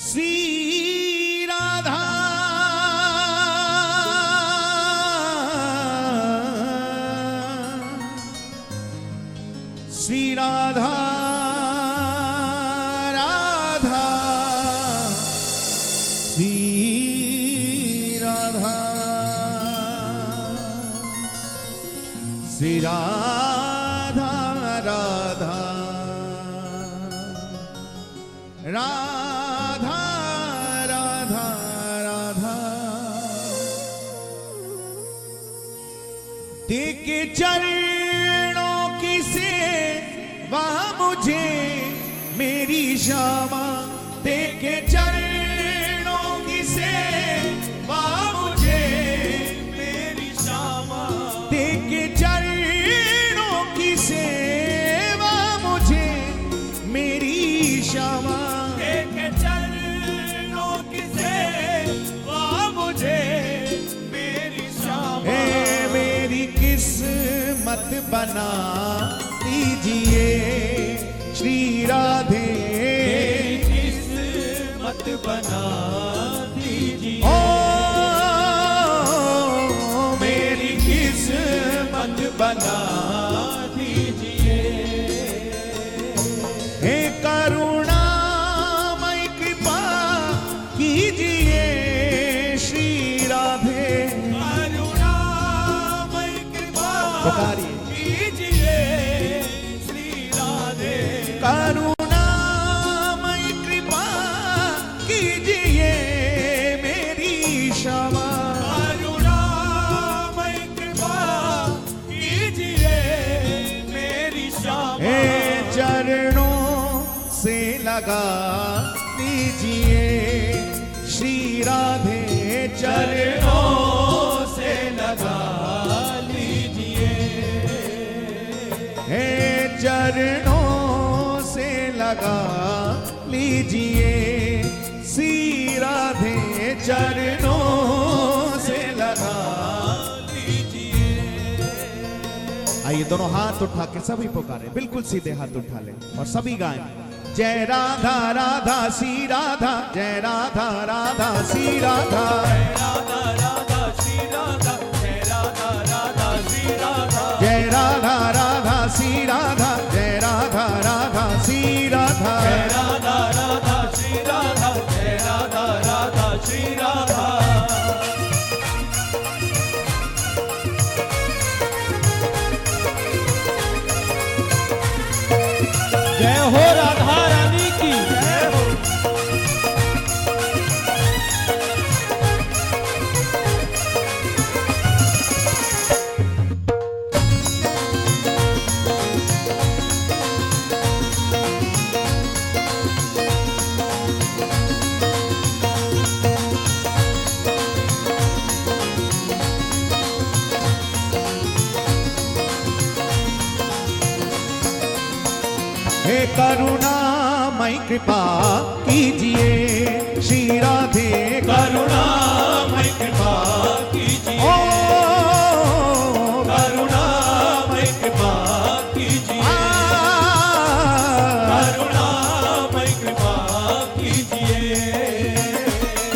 श्री राधा श्री राधा राधा श्री राधा श्री राधा राधा राधा राधा राधा देखे चरणों की सेवा मुझे मेरी श्यामा देखे चरणों की सेवा मुझे मेरी श्यामा देखे चरणों की सेवा मुझे मेरी श्यामा मत बना दीजिए श्री राधे किस्मत बना दीजिए ओ मेरी किस्मत बना दीजिए हे करुणामय कृपा कीजिए श्री राधे करुणामय कृपा कीजिए श्री राधे करुणामय कृपा कीजिए मेरी श्यामा करुणामय कृपा कीजिए मेरी श्यामा हे चरणों से लगा लीजिए श्री राधे चरणों से लगा लीजिए हे चरणों से लगा लीजिए श्री राधे चरणों से लगा लीजिए आइए दोनों हाथ उठा के सभी पुकारे बिल्कुल सीधे हाथ उठा ले और सभी गाएं जय राधा राधा श्री राधा जय राधा राधा श्री राधा राधा राधा श्री राधा जय राधा राधा श्री राधा जय राधा राधा श्री राधा जय राधा राधा श्री राधा जय राधा राधा श्री राधा जय राधा राधा श्री राधा जय हो राधा रानी की जय हो हे करुणामय कृपा कीजिए श्री राधे करुणामय कृपा कीजिए ओ करुणामय कृपा कीजिए करुणामय कृपा कीजिए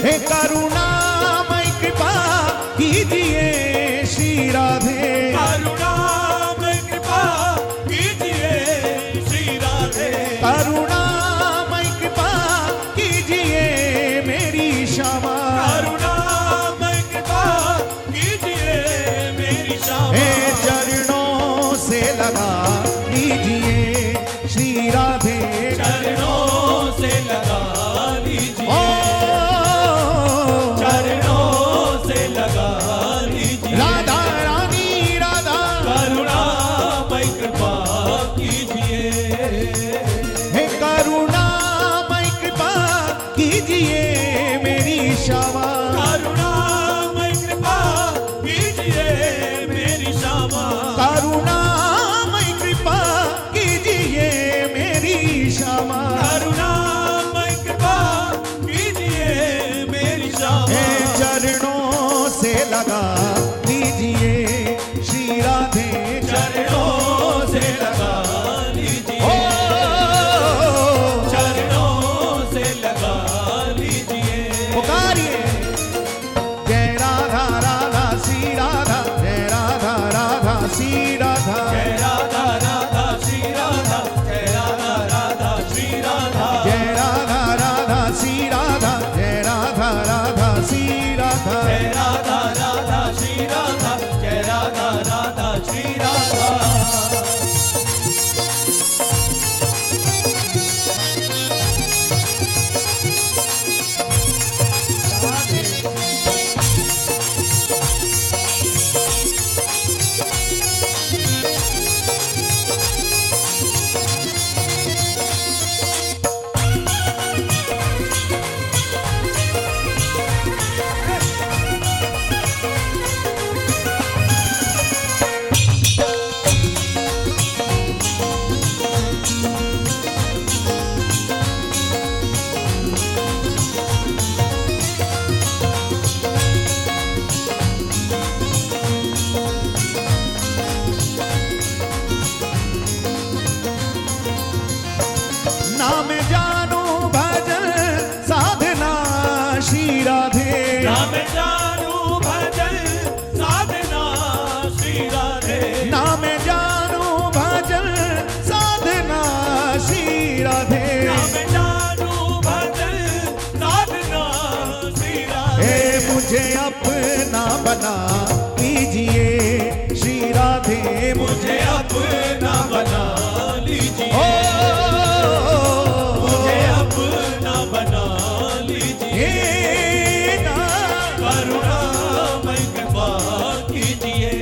हे करुणामय कृपा कीजिए श्री राधे करुणामय कृपा कीजिए श्री राधे करुणामय कृपा कीजिए मेरी श्यामा करुणामय कृपा कीजिए मेरी श्यामा हे चरणों से लगा लीजिए श्री राधे चरणों से लगा लीजिए ओ चरणों से लगा लीजिए राधा रानी राधा करुणामय कृपा कीजिए हे करुणामय कृपा कीजिए मेरी श्यामा करुणामय कृपा कीजिए मेरी श्यामा करुणामय कृपा कीजिए मेरी श्यामा करुणामय कृपा कीजिए मेरी श्यामा हे चरणों से लगा लीजिए श्री राधे चरणों से लगा लीजिए ओ चरणों से लगा पुकारिए जय राधा राधा श्री राधा, जय राधा राधा श्री राधा, जय राधा राधा श्री राधा, जय राधा राधा श्री राधा, जय राधा राधा श्री राधा, जय राधा राधा श्री राधा, जय राधा राधा श्री राधा, जय राधा राधा श्री राधा। नाम जानू भजन साधना श्री राधे, नाम जानू भजन साधना श्री राधे, नाम जानू भजन साधना श्री राधे, नाम जानू भजन साधना श्री राधे। हे मुझे अपना बना लीजिए श्री राधे, मुझे अपना बना लीजिए, मुझे अपना बना लीजिए, करुणामय कृपा कीजिए,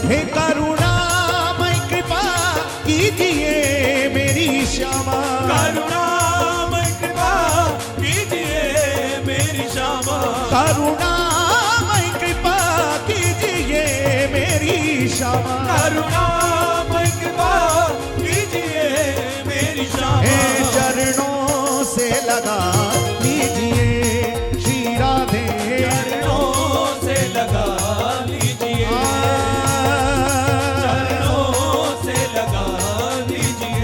हे करुणामय कृपा कीजिए मेरी श्यामा, करुणामय कृपा कीजिए मेरी श्यामा, करुणामय कृपा कीजिए मेरी श्यामा, करुणामय कृपा कीजिए मेरी श्यामा। हे चरणों से लगा लीजिए श्री राधे, चरणों से लगा लीजिए, चरणों से लगा लीजिए।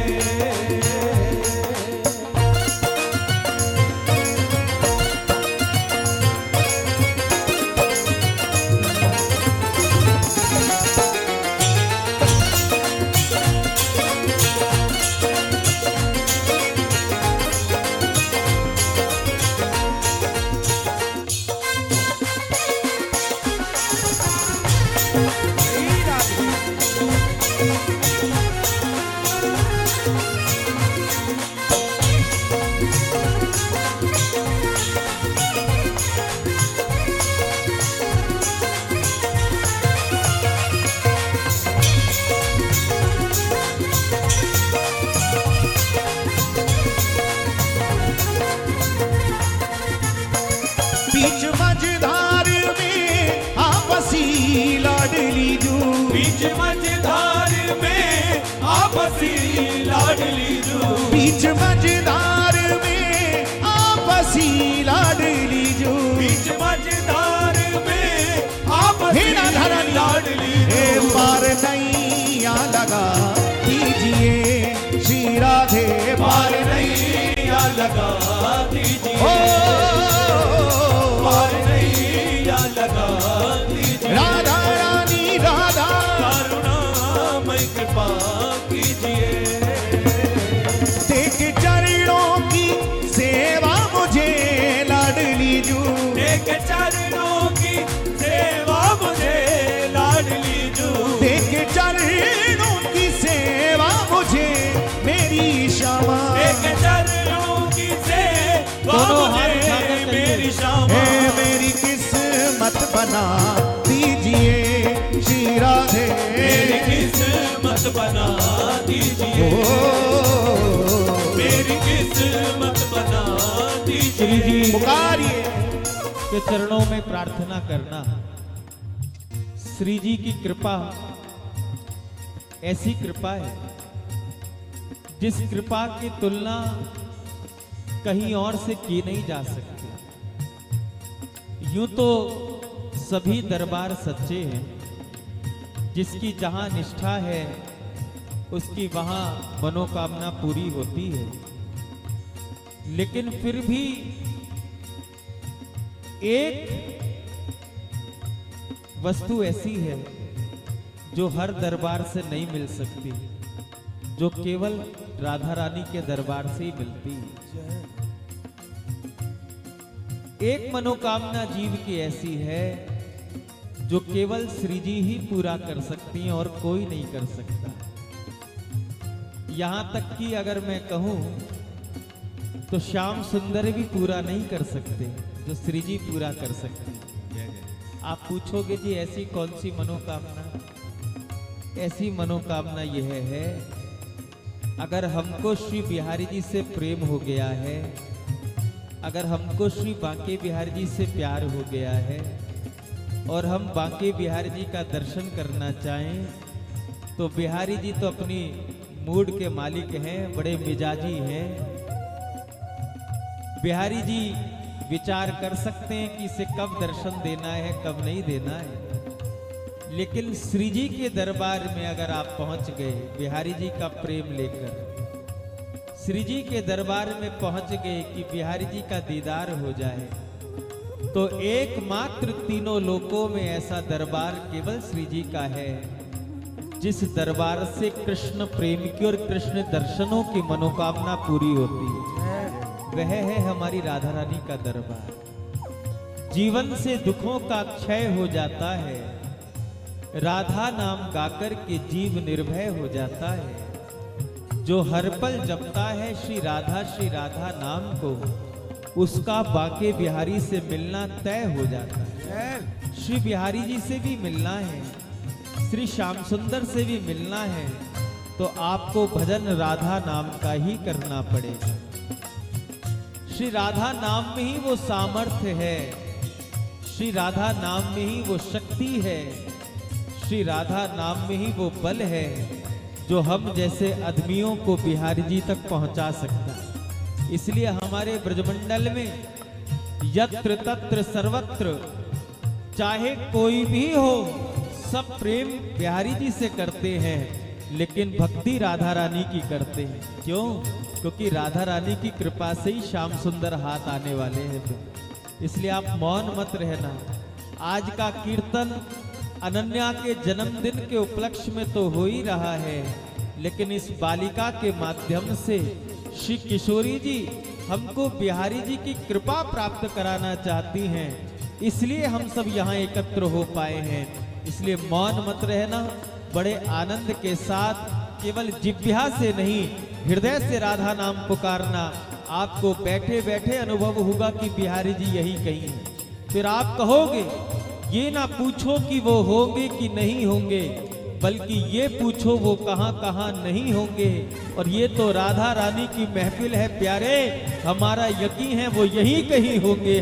बीच मझधार में आपसी लाडली जू, बीच मझधार में आपसी लाडली जू, बीच मझधार में आपसी लाडली जू, बीच मझधार में आपसी हे राधारानी, लाडली हे जू, पार नैया लगा दीजिए श्री राधे, पार नैया लगा दीजिए, पार नैया लगा दीजिए, राधा रानी राधा, करुणामय कृपा कीजिए, देख चरणों की सेवा मुझे लाडली जू, एक चरणों की सेवा मुझे लाडली जू, देख चरणों की सेवा मुझे मेरी श्यामा, एक चरणों की सेवा मुझे मेरी श्यामा, हे मेरी किस्मत बना दीजिए श्री राधे, मेरी किस्मत बना दीजिए, मेरी किस्मत बना दीजिए। पुकारिए के चरणों में प्रार्थना करना। श्री जी की कृपा ऐसी कृपा है जिस कृपा की तुलना कहीं और से की नहीं जा सकती। यूं तो सभी दरबार सच्चे हैं, जिसकी जहां निष्ठा है उसकी वहां मनोकामना पूरी होती है, लेकिन फिर भी एक वस्तु ऐसी है जो हर दरबार से नहीं मिल सकती, जो केवल राधा रानी के दरबार से ही मिलती है। एक मनोकामना जीव की ऐसी है जो केवल श्री जी ही पूरा कर सकती हैं और कोई नहीं कर सकता। यहां तक कि अगर मैं कहूं तो श्याम सुंदर भी पूरा नहीं कर सकते जो श्री जी पूरा कर सकते हैं। आप पूछोगे जी ऐसी कौन सी मनोकामना? ऐसी मनोकामना यह है, अगर हमको श्री बिहारी जी से प्रेम हो गया है, अगर हमको श्री बांके बिहारी जी से प्यार हो गया है और हम बांके बिहारी जी का दर्शन करना चाहें, तो बिहारी जी तो अपनी मूड के मालिक हैं, बड़े मिजाजी हैं। बिहारी जी विचार कर सकते हैं कि इसे कब दर्शन देना है, कब नहीं देना है। लेकिन श्री जी के दरबार में अगर आप पहुंच गए बिहारी जी का प्रेम लेकर, श्री जी के दरबार में पहुंच गए कि बिहारी जी का दीदार हो जाए, तो एकमात्र तीनों लोकों में ऐसा दरबार केवल श्री जी का है जिस दरबार से कृष्ण प्रेम की और कृष्ण दर्शनों की मनोकामना पूरी होती है। वह है हमारी राधा रानी का दरबार। जीवन से दुखों का क्षय हो जाता है, राधा नाम गाकर के जीव निर्भय हो जाता है। जो हर पल जपता है श्री राधा नाम को, उसका बांके बिहारी से मिलना तय हो जाता है। श्री बिहारी जी से भी मिलना है, श्री श्याम सुंदर से भी मिलना है, तो आपको भजन राधा नाम का ही करना पड़ेगा। श्री राधा नाम में ही वो सामर्थ्य है, श्री राधा नाम में ही वो शक्ति है, श्री राधा नाम में ही वो बल है जो हम जैसे आदमियों को बिहारी जी तक पहुंचा सकता है। इसलिए हमारे ब्रजमंडल में यत्र तत्र सर्वत्र चाहे कोई भी हो, सब प्रेम बिहारी जी से करते हैं, लेकिन भक्ति राधा रानी की करते हैं। क्यों? क्योंकि राधा रानी की कृपा से ही श्याम सुंदर हाथ आने वाले हैं। तो इसलिए आप मौन मत रहना। आज का कीर्तन अनन्या के जन्मदिन के उपलक्ष्य में तो हो ही रहा है, लेकिन इस बालिका के माध्यम से श्री किशोरी जी हमको बिहारी जी की कृपा प्राप्त कराना चाहती हैं, इसलिए हम सब यहाँ एकत्र हो पाए हैं। इसलिए मौन मत रहना, बड़े आनंद के साथ केवल जिह्वा से नहीं हृदय से राधा नाम पुकारना। आपको बैठे बैठे अनुभव होगा कि बिहारी जी यही कहीं हैं। फिर आप कहोगे, ये ना पूछो कि वो होंगे कि नहीं होंगे, बल्कि ये पूछो वो कहां कहां नहीं होंगे। और ये तो राधा रानी की महफिल है प्यारे, हमारा यकीन है वो यही कहीं होंगे।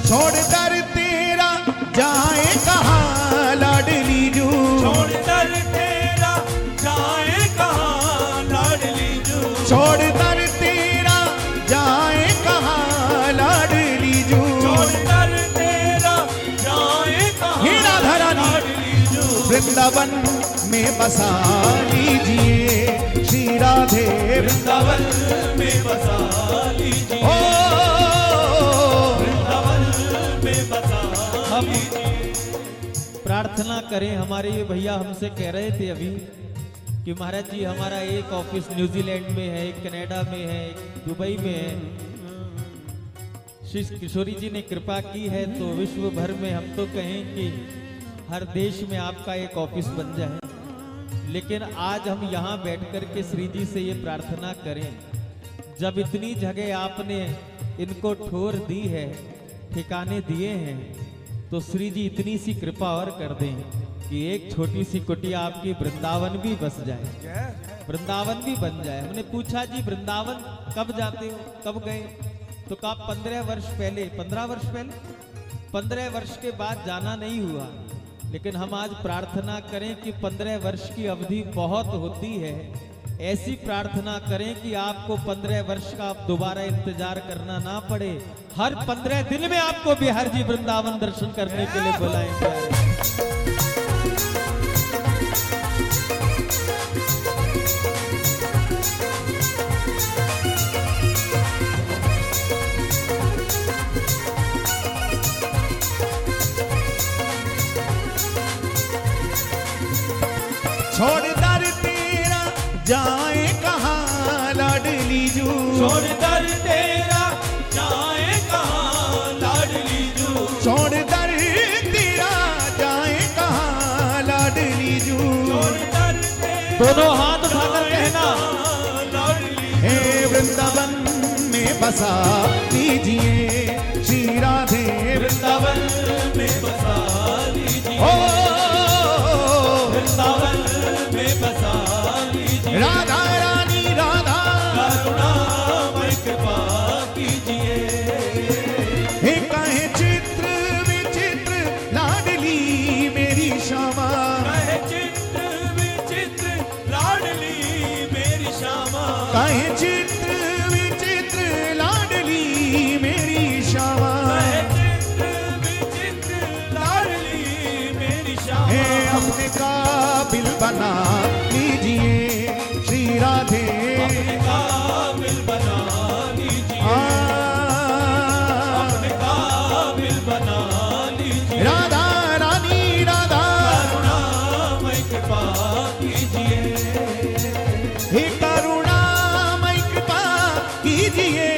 छोड़ कर तेरा जाए कहाँ लाडली जू, छोड़ कर तेरा जाए कहाँ लाडली जू, छोड़ कर तेरा जाए कहाँ लाडली जू, छोड़ कर तेरा जाए कहाँ हे राधा रानी लाडली जू, वृंदावन में बसा लीजिए श्री राधे, वृंदावन में बसा लीजिए, हम प्रार्थना करें। हमारे ये भैया हमसे कह रहे थे अभी कि महाराज जी हमारा एक ऑफिस न्यूजीलैंड में है, एक कनाडा में है, एक दुबई में है। श्री किशोरी जी ने कृपा की है तो विश्व भर में हम तो कहें कि हर देश में आपका एक ऑफिस बन जाए। लेकिन आज हम यहाँ बैठ कर के श्री जी से ये प्रार्थना करें, जब इतनी जगह आपने इनको ठोर दी है, ठिकाने दिए हैं, तो श्री जी इतनी सी कृपा और कर दें कि एक छोटी सी कुटिया आपकी वृंदावन भी बस जाए, वृंदावन भी बन जाए। हमने पूछा जी वृंदावन कब जाते हो, कब गए? तो कहा 15 वर्ष पहले। 15 वर्ष पहले, 15 वर्ष के बाद जाना नहीं हुआ। लेकिन हम आज प्रार्थना करें कि 15 वर्ष की अवधि बहुत होती है। ऐसी प्रार्थना करें कि आपको 15 वर्ष का आप दोबारा इंतजार करना ना पड़े। हर 15 दिन में आपको बिहार जी वृंदावन दर्शन करने के लिए बुलाएंगे। छोड़ दर तेरा जाए कहाँ लाडली जू, छोड़ दर तेरा जाए कहाँ लाडली जू, छोड़ दर तेरा जाए कहाँ लाडली जू। छोड़ दर तेरा दोनों हाथ उठाकर कहना, लाडली हे वृंदावन में बसा लीजिए श्री राधे, वृंदावन में बसा लीजिए, ओ वृंदावन में बसा लीजिए, राधा रानी राधा करुणामय कृपा कीजिए। हे कहे चित्र विचित्र लाडली मेरी श्यामा, कहे चित्र विचित्र लाडली मेरी श्यामा, कहे चित्र विचित्र लाडली मेरी श्यामा। कहे चित्र विचित्र लाडली मेरी श्यामा। हे अपने काबिल बना लीजिए श्री राधे, अपने काबिल बना लीजिए, अपने काबिल बना लीजिए, राधा रानी राधा करुणामय कृपा कीजिए। हे करुणामय कृपा कीजिए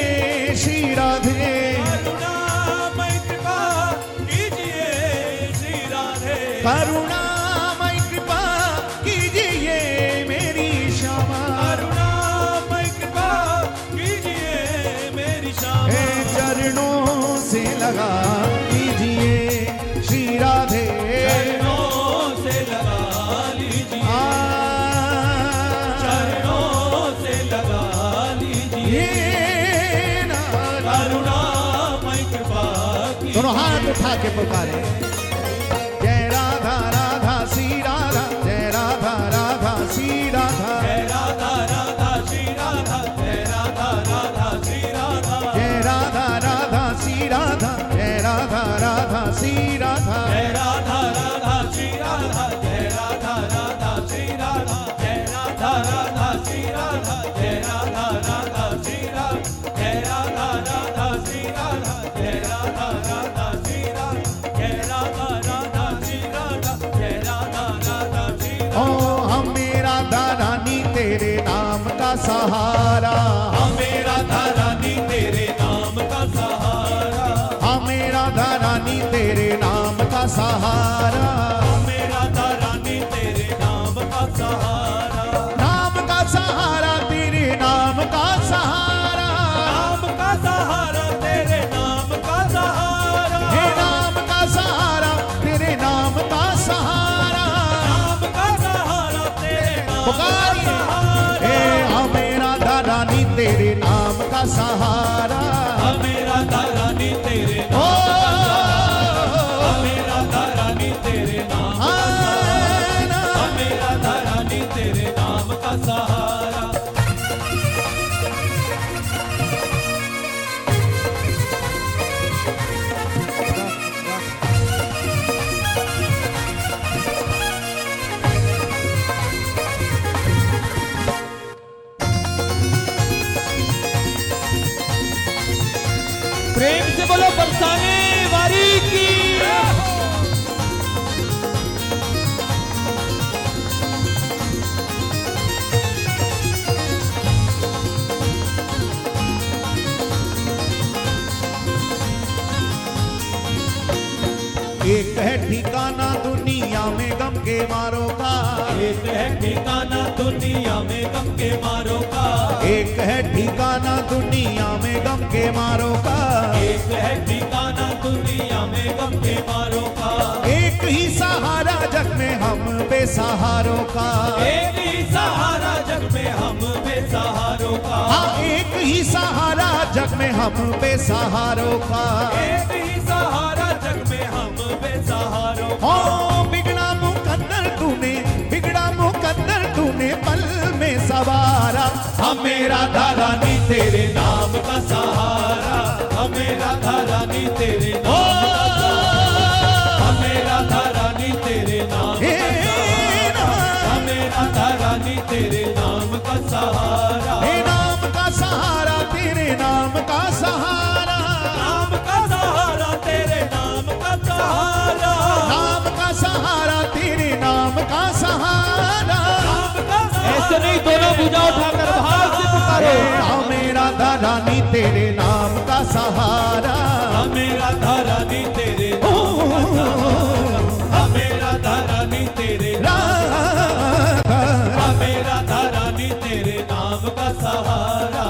श्री राधे, करुणामय कृपा कीजिए श्री राधे, करुणामय कृपा कीजिए मेरी श्यामा। करुणामय कृपा कीजिए मेरी श्यामा। हे चरणों से लगा लीजिए श्री राधे, चरणों से लगा लीजिए, चरणों से लगा लीजिए, ये नारा। करुणामय कृपा कीजिए। दोनों हाथ उठा के पुकारे, जय राधा राधा श्री राधा, जय राधा राधा श्री राधा, जय राधा राधा श्री राधा, जय राधा राधा श्री राधा, जय राधा राधा श्री राधा, जय राधा राधा श्री राधा, जय राधा राधा श्री राधा, जय राधा राधा श्री राधा, जय राधा राधा श्री राधा, जय राधा राधा श्री राधा, जय राधा राधा श्री राधा, जय राधा राधा श्री राधा, जय राधा राधा श्री राधा, जय राधा राधा श्री राधा। ओ हमें राधा रानी तेरे नाम का सहारा, हमें राधा रानी तेरे नाम का सहारा, हमें राधा रानी तेरे नाम का सहारा, हमें राधा रानी तेरे नाम का सहारा, नाम का सहारा तेरे नाम का सहारा, नाम का सहारा तेरे नाम का सहारा, हे नाम का सहारा तेरे नाम का सहारा। नाम का सहारा तेरे नाम का पुकारिए, सहारा, हे हमें राधा रानी तेरे नाम का सहारा, हमें राधा रानी तेरे ओ नाम, हमें राधा रानी तेरे नाम का सहारा, हमें राधा रानी तेरे नाम का सहारा। प्रेम से बोलो बरसाने वारी की। एक है ठिकाना दुनिया में गम के मारों का, एक है ठिकाना दुनिया में गम के मारों का, एक है ठिकाना दुनिया में गम के मारों का, एक है ठिकाना दुनिया में गम के मारों का, एक ही सहारा जग में हम बेसहारों का, एक ही सहारा जग में हम बेसहारों का, हाँ एक ही सहारा जग में हम बेसहारों का। एक ही सहारा जग में हम बेसहारों का। ओ बिगड़ा मुकद्दर तूने पल में सवारा, हमें राधा रानी तेरे नाम का सहारा, हमें राधा रानी तेरे नाम का सहारा, हमें राधा रानी तेरे नाम का सहारा, हमें राधा रानी तेरे नाम का सहारा, हे नाम का सहारा तेरे नाम का सहारा, नाम का सहारा तेरे नाम का सहारा, नाम का सहारा तेरे नाम का सहारा। नाम का सहारा ऐसे नहीं, दोनों भुजा उठाकर भाव से पुकारो। हमें राधा रानी तेरे नाम का सहारा, हमें राधा रानी तेरे नाम का सहारा, हमें राधा रानी तेरे राधा हमें राधा रानी तेरे नाम का सहारा।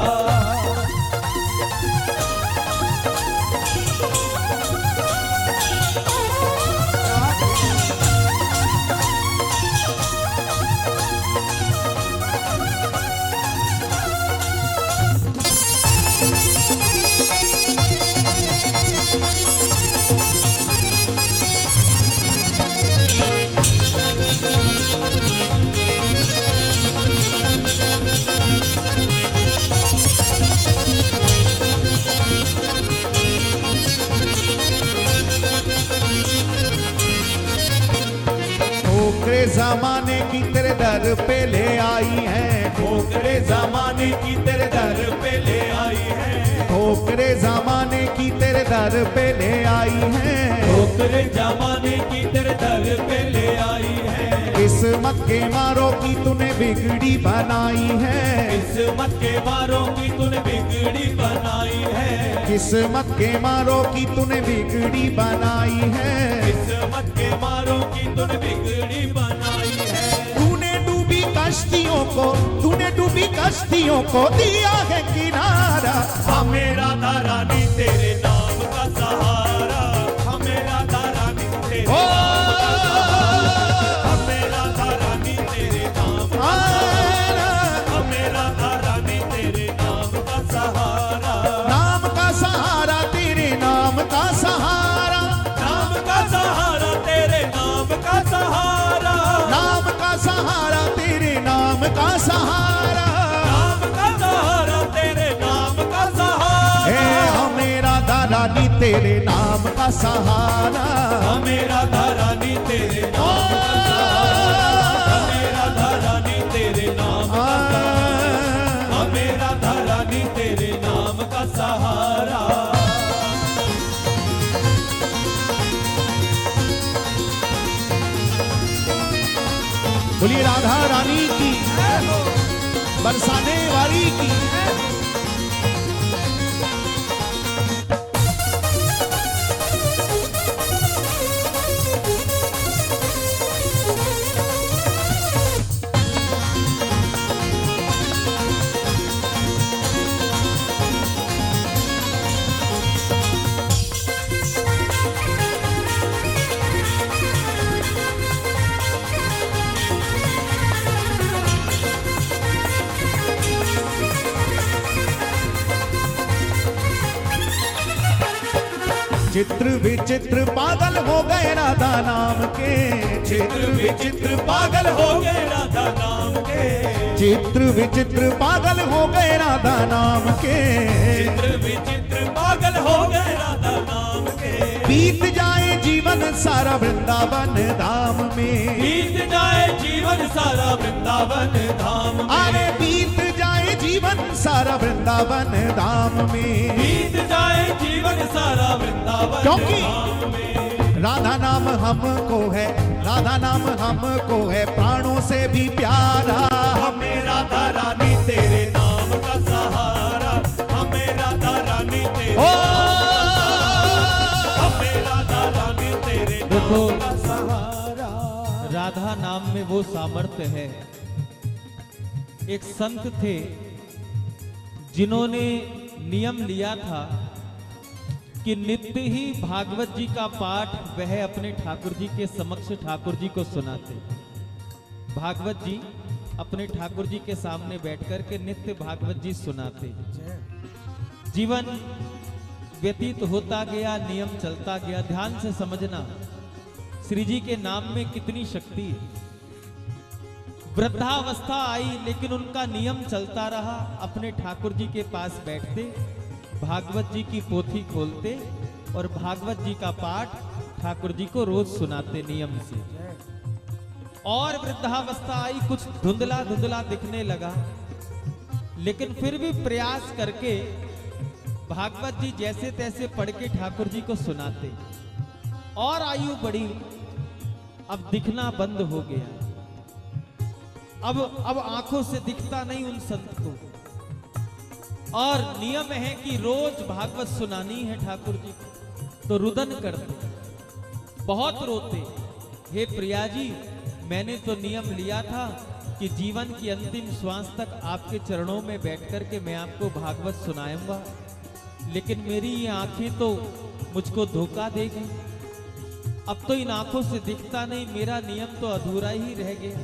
ठोकरे जमाने की तेरे दर पे ले आई है, ठोकरे जमाने की तेरे दर पे ले आई है, ठोकरे जमाने की तेरे दर पे ले आई है, ठोकरे जमाने की तेरे दर पे ले आई है, किस्मत के मारों की तूने बिगड़ी बनाई है, किस्मत के मारों की तूने बिगड़ी बनाई है, किस्मत के मारों की तूने बिगड़ी बनाई है, किस्मत के मारों की तूने बिगड़ी बनाई है, तूने डूबी कश्तियों को दिया है किनारा, हमें राधा रानी तेरे नाम का सहारा, हमें राधा रानी तेरे ओ हमें राधा रानी तेरे नाम का आरा, हमें राधा रानी तेरे नाम का सहारा, नाम का सहारा तेरे नाम का सहारा, नाम का सहारा तेरे नाम का सहारा, नाम का सहारा तेरे नाम का सहारा, नाम का सहारा तेरे नाम का सहारा, हे हमें राधा रानी तेरे नाम का सहारा, हमें राधा रानी तेरे नाम का सहारा, हमें राधा रानी तेरे नाम का सहारा, हमें राधा रानी तेरे नाम का सहारा। बोलिए राधा रानी की, बरसाने वाली की। चित्र विचित्र पागल हो गए राधा नाम के, चित्र विचित्र पागल हो गए राधा नाम के, चित्र विचित्र पागल हो गए राधा नाम के, चित्र विचित्र पागल हो गए राधा नाम के, बीत जाए जीवन सारा वृंदावन धाम में, बीत जाए जीवन सारा वृंदावन धाम में, अरे बीत जाए जीवन सारा वृंदावन धाम में, बीत जाए जीवन सारा वृंदावन क्योंकि धाम में, राधा नाम हमको है, राधा नाम हमको है प्राणों से भी प्यारा, हमें राधा रानी तेरे नाम का सहारा, हमें राधा रानी तेरे ओ हमें राधा रानी तेरे देखो, नाम का सहारा। राधा नाम में वो सामर्थ्य है एक संत थे जिन्होंने नियम लिया था कि नित्य ही भागवत जी का पाठ वह अपने ठाकुर जी के समक्ष ठाकुर जी को सुनाते। भागवत जी अपने ठाकुर जी के सामने बैठकर के नित्य भागवत जी सुनाते। जीवन व्यतीत होता गया, नियम चलता गया। ध्यान से समझना, श्री जी के नाम में कितनी शक्ति है। वृद्धावस्था आई लेकिन उनका नियम चलता रहा। अपने ठाकुर जी के पास बैठते, भागवत जी की पोथी खोलते और भागवत जी का पाठ ठाकुर जी को रोज सुनाते नियम से। और वृद्धावस्था आई, कुछ धुंधला धुंधला दिखने लगा, लेकिन फिर भी प्रयास करके भागवत जी जैसे तैसे पढ़ के ठाकुर जी को सुनाते। और आयु बढ़ी, अब दिखना बंद हो गया। अब आंखों से दिखता नहीं उन संत को। और नियम है कि रोज भागवत सुनानी है ठाकुर जी को, तो रुदन करते, बहुत रोते। हे प्रिया जी, मैंने तो नियम लिया था कि जीवन की अंतिम श्वास तक आपके चरणों में बैठकर के मैं आपको भागवत सुनाऊंगा, लेकिन मेरी ये आंखें तो मुझको धोखा देगी। अब तो इन आंखों से दिखता नहीं, मेरा नियम तो अधूरा ही रह गया।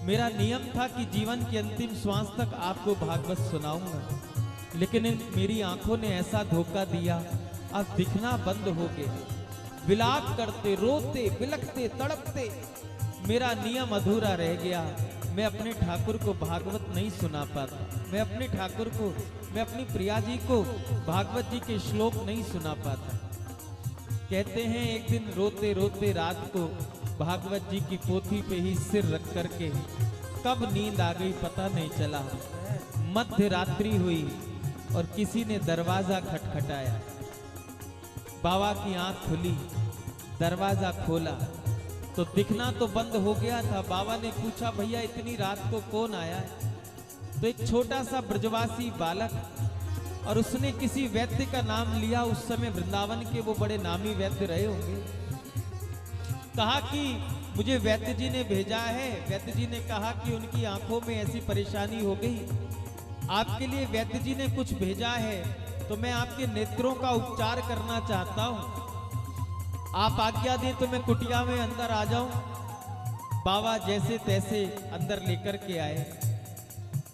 मेरा नियम था कि जीवन की अंतिम श्वास तक आपको भागवत सुनाऊंगा, लेकिन मेरी आंखों ने ऐसा धोखा दिया, अब दिखना बंद हो गया। विलाप करते, रोते, बिलखते, तड़पते, मेरा नियम अधूरा रह गया। मैं अपने ठाकुर को भागवत नहीं सुना पाता, मैं अपने ठाकुर को, मैं अपनी प्रिया जी को भागवत जी के श्लोक नहीं सुना पाता। कहते हैं एक दिन रोते रोते रात को भागवत जी की पोथी पे ही सिर रख करके कब नींद आ गई पता नहीं चला। मध्य रात्रि हुई और किसी ने दरवाजा खटखटाया। बाबा की आंख खुली, दरवाजा खोला तो दिखना तो बंद हो गया था। बाबा ने पूछा, भैया इतनी रात को कौन आया है? तो एक छोटा सा ब्रजवासी बालक, और उसने किसी वैद्य का नाम लिया। उस समय वृंदावन के वो बड़े नामी वैद्य रहे होंगे। कहा कि मुझे वैद्य जी ने भेजा है। वैद्य जी ने कहा कि उनकी आंखों में ऐसी परेशानी हो गई, आपके लिए वैद्य जी ने कुछ भेजा है, तो मैं आपके नेत्रों का उपचार करना चाहता हूं। आप आज्ञा दें तो मैं कुटिया में अंदर आ जाऊं। बाबा जैसे तैसे अंदर लेकर के आए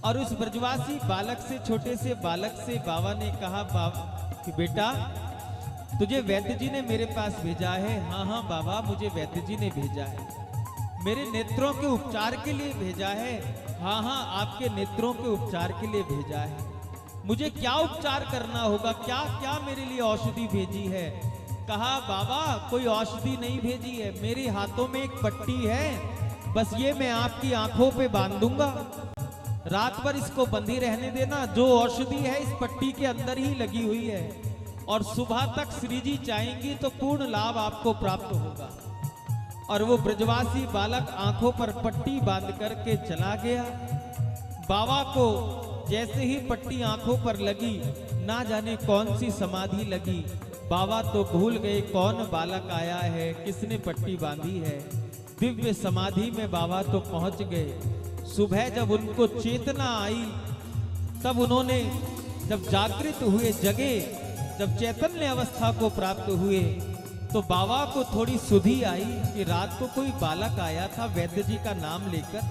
और उस ब्रजवासी बालक से, छोटे से बालक से बाबा ने कहा, कि बेटा तुझे वैद्य जी ने मेरे पास भेजा है। हाँ हाँ बाबा, मुझे वैद्य जी ने भेजा है, मेरे नेत्रों के उपचार के लिए भेजा है। हाँ हाँ, आपके नेत्रों के उपचार के लिए भेजा है। मुझे क्या उपचार करना होगा, क्या क्या मेरे लिए औषधि भेजी है? कहा, बाबा कोई औषधि नहीं भेजी है, मेरे हाथों में एक पट्टी है, बस ये मैं आपकी आंखों पे बांध दूंगा, रात भर इसको बंधी रहने देना। जो औषधि है इस पट्टी के अंदर ही लगी हुई है, और सुबह तक श्री जी चाहेंगी तो पूर्ण लाभ आपको प्राप्त होगा। और वो ब्रजवासी बालक आंखों पर पट्टी बांध करके चला गया। बाबा को जैसे ही पट्टी आंखों पर लगी, ना जाने कौन सी समाधि लगी। बाबा तो भूल गए कौन बालक आया है, किसने पट्टी बांधी है। दिव्य समाधि में बाबा तो पहुंच गए। सुबह जब उनको चेतना आई, तब उन्होंने जब जागृत हुए, जगे, जब चैतन्य अवस्था को प्राप्त हुए, तो बाबा को थोड़ी सुधि आई कि रात को कोई बालक आया था वैद्य जी का नाम लेकर,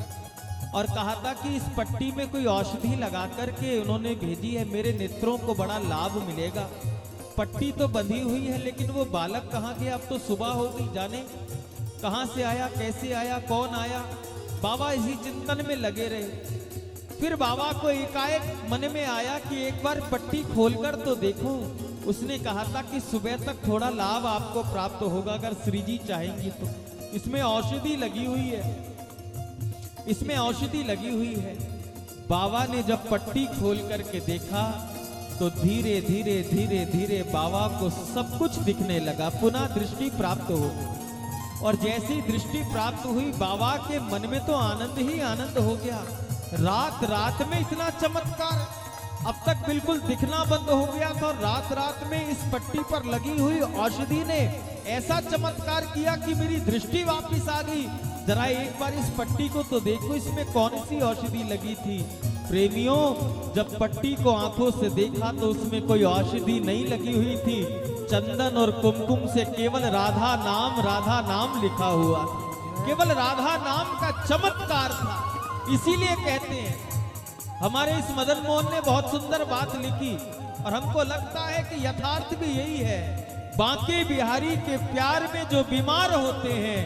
और कहा था कि इस पट्टी में कोई औषधि लगा करके उन्होंने भेजी है, मेरे नेत्रों को बड़ा लाभ मिलेगा। पट्टी तो बंधी हुई है, लेकिन वो बालक कहाँ गया? अब तो सुबह हो गई, जाने कहाँ से आया, कैसे आया, कौन आया। बाबा इसी चिंतन में लगे रहे। फिर बाबा को एकाएक मन में आया कि एक बार पट्टी खोलकर तो देखूं। उसने कहा था कि सुबह तक थोड़ा लाभ आपको प्राप्त होगा अगर श्री जी चाहेंगी तो। इसमें औषधि लगी हुई है, इसमें औषधि लगी हुई है। बाबा ने जब पट्टी खोल करके देखा तो धीरे धीरे धीरे धीरे बाबा को सब कुछ दिखने लगा, पुनः दृष्टि प्राप्त हो गई। और जैसी दृष्टि प्राप्त हुई, बाबा के मन में तो आनंद ही आनंद हो गया। रात रात में इतना चमत्कार, अब तक बिल्कुल दिखना बंद हो गया था, और रात रात में इस पट्टी पर लगी हुई औषधि ने ऐसा चमत्कार किया कि मेरी दृष्टि वापस आ गई। जरा एक बार इस पट्टी को तो देखो, इसमें कौन सी औषधि लगी थी। प्रेमियों, जब पट्टी को आंखों से देखा तो उसमें कोई औषधि नहीं लगी हुई थी। चंदन और कुमकुम से केवल राधा नाम लिखा हुआ था। केवल राधा नाम का चमत्कार था। इसीलिए कहते हैं, हमारे इस मदन मोहन ने बहुत सुंदर बात लिखी और हमको लगता है कि यथार्थ भी यही है। बांके बिहारी के प्यार में जो बीमार होते हैं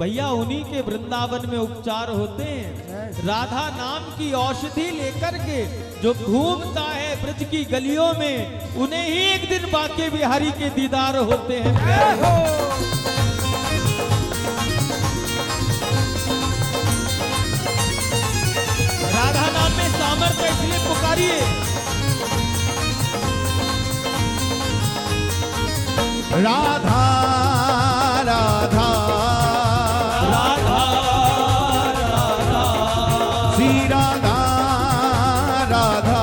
भैया, उन्हीं के वृंदावन में उपचार होते हैं। राधा नाम की औषधि लेकर के जो घूमता है ब्रज की गलियों में, उन्हें ही एक दिन बांके बिहारी के दीदार होते हैं। राधा नाम में सामर्थ्य, इसलिए पुकारिए। राधा राधा राधा राधा श्री राधा राधा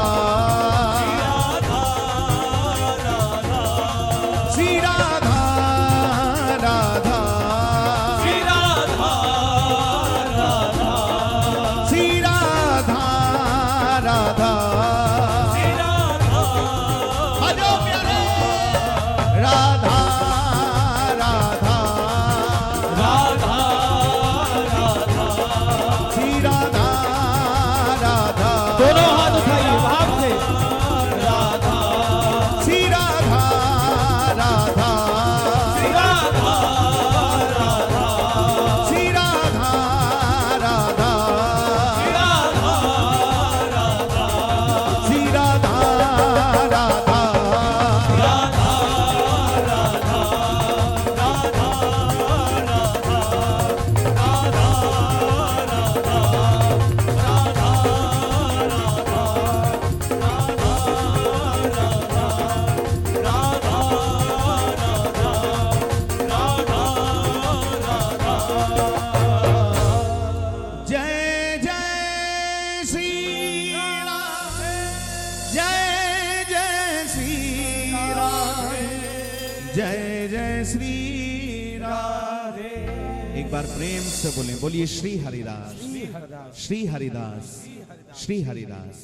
श्री राधा राधा श्री राधा राधा श्री राधा राधा श्री राधा आ जाओ प्यारे। राधा राधा राधा राधा श्री राधा राधा दोनों हाथ उठाइए भाव से। राधा श्री राधा राधा श्री राधा राधा श्री राधा राधा श्री राधा राधा श्री राधा राधा जय जय श्री राम, जय जय श्री राम, जय जय श्री राम। एक बार प्रेम से बोलें, बोलिए श्री हरिदास, श्री हरिदास, श्री हरिदास।